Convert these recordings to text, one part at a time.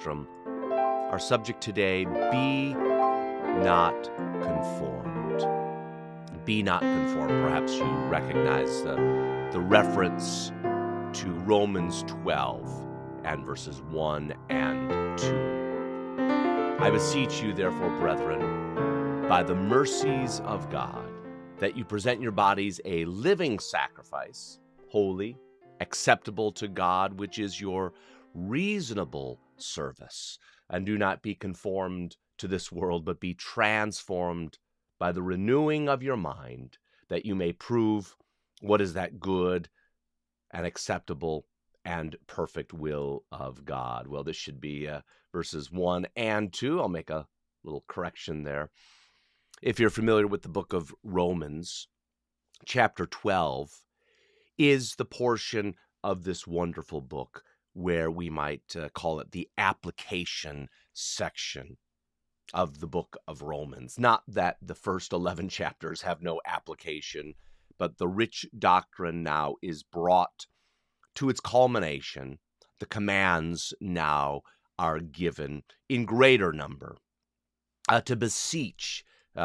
From our subject today, be not conformed. Be not conformed. Perhaps you recognize the reference to Romans 12 and verses 1 and 2. I beseech you, therefore, brethren, by the mercies of God, that you present your bodies a living sacrifice, holy, acceptable to God, which is your reasonable service. And do not be conformed to this world, but be transformed by the renewing of your mind, that you may prove what is that good and acceptable and perfect will of God. Well, this should be verses 1 and 2. I'll make a little correction there. If you're familiar with the book of Romans, chapter 12 is the portion of this wonderful book where we might call it the application section of the book of Romans. Not that the first 11 chapters have no application, but the rich doctrine now is brought to its culmination. The commands now are given in greater number. To beseech,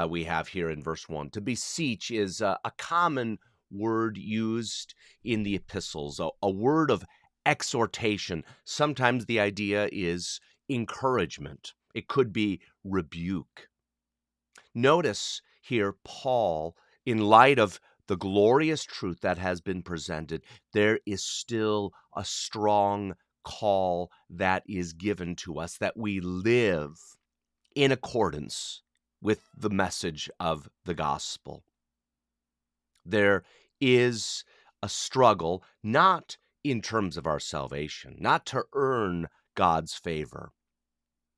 we have here in verse 1. To beseech is a common word used in the epistles, a word of exhortation. Sometimes the idea is encouragement. It could be rebuke. Notice here, Paul, in light of the glorious truth that has been presented, there is still a strong call that is given to us that we live in accordance with the message of the gospel. There is a struggle, not in terms of our salvation, not to earn God's favor,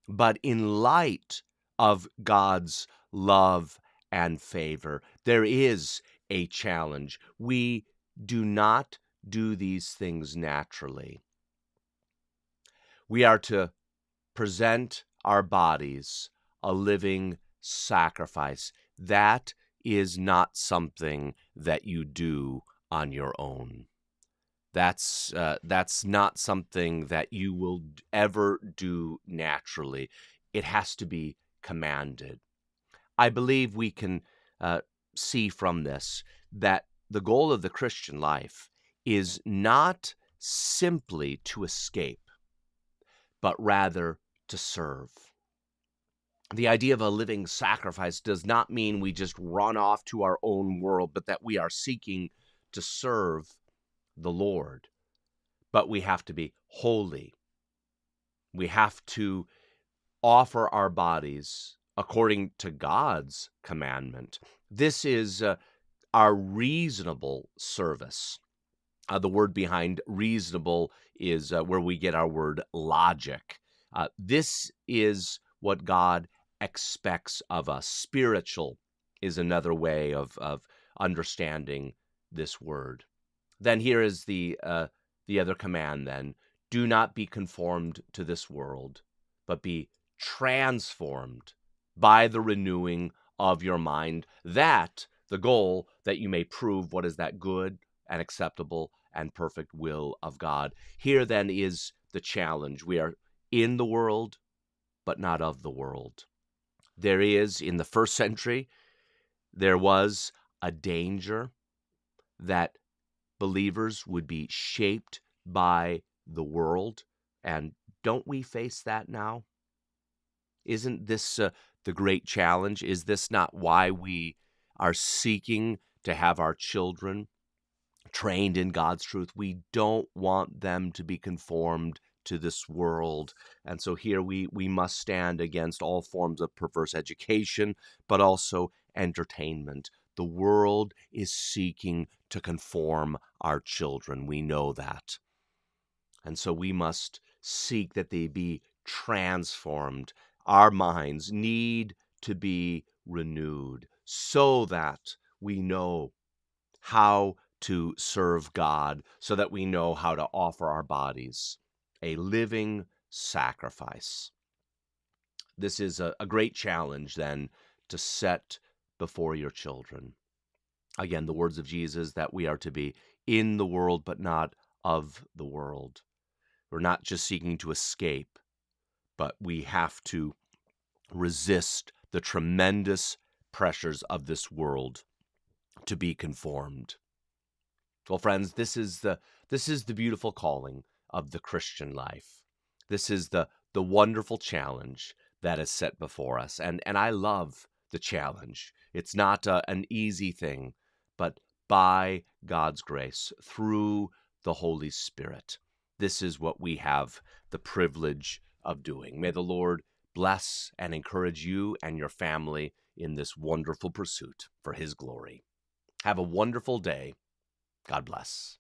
but in light of God's love and favor. There is a challenge. We do not do these things naturally. We are to present our bodies a living sacrifice. That is not something that you do on your own. That's not something that you will ever do naturally. It has to be commanded. I believe we can see from this that the goal of the Christian life is not simply to escape, but rather to serve. The idea of a living sacrifice does not mean we just run off to our own world, but that we are seeking to serve the Lord. But we have to be holy. We have to offer our bodies according to God's commandment. This is our reasonable service. The word behind reasonable is where we get our word logic. This is what God expects of us. Spiritual is another way of understanding this word. Then here is the other command then. Do not be conformed to this world, but be transformed by the renewing of your mind. That, the goal, that you may prove what is that good and acceptable and perfect will of God. Here then is the challenge. We are in the world, but not of the world. There is, in the first century, there was a danger that believers would be shaped by the world. And don't we face that now? Isn't this the great challenge? Is this not why we are seeking to have our children trained in God's truth? We don't want them to be conformed to this world. And so here we must stand against all forms of perverse education, but also entertainment. The world is seeking to conform our children. We know that. And so we must seek that they be transformed. Our minds need to be renewed so that we know how to serve God, so that we know how to offer our bodies a living sacrifice. This is a great challenge then to set before your children. Again, the words of Jesus that we are to be in the world, but not of the world. We're not just seeking to escape, but we have to resist the tremendous pressures of this world to be conformed. Well, friends, this is the beautiful calling of the Christian life. This is the wonderful challenge that is set before us, and I love the challenge. It's not an easy thing, but by God's grace, through the Holy Spirit, this is what we have the privilege of doing. May the Lord bless and encourage you and your family in this wonderful pursuit for His glory. Have a wonderful day. God bless.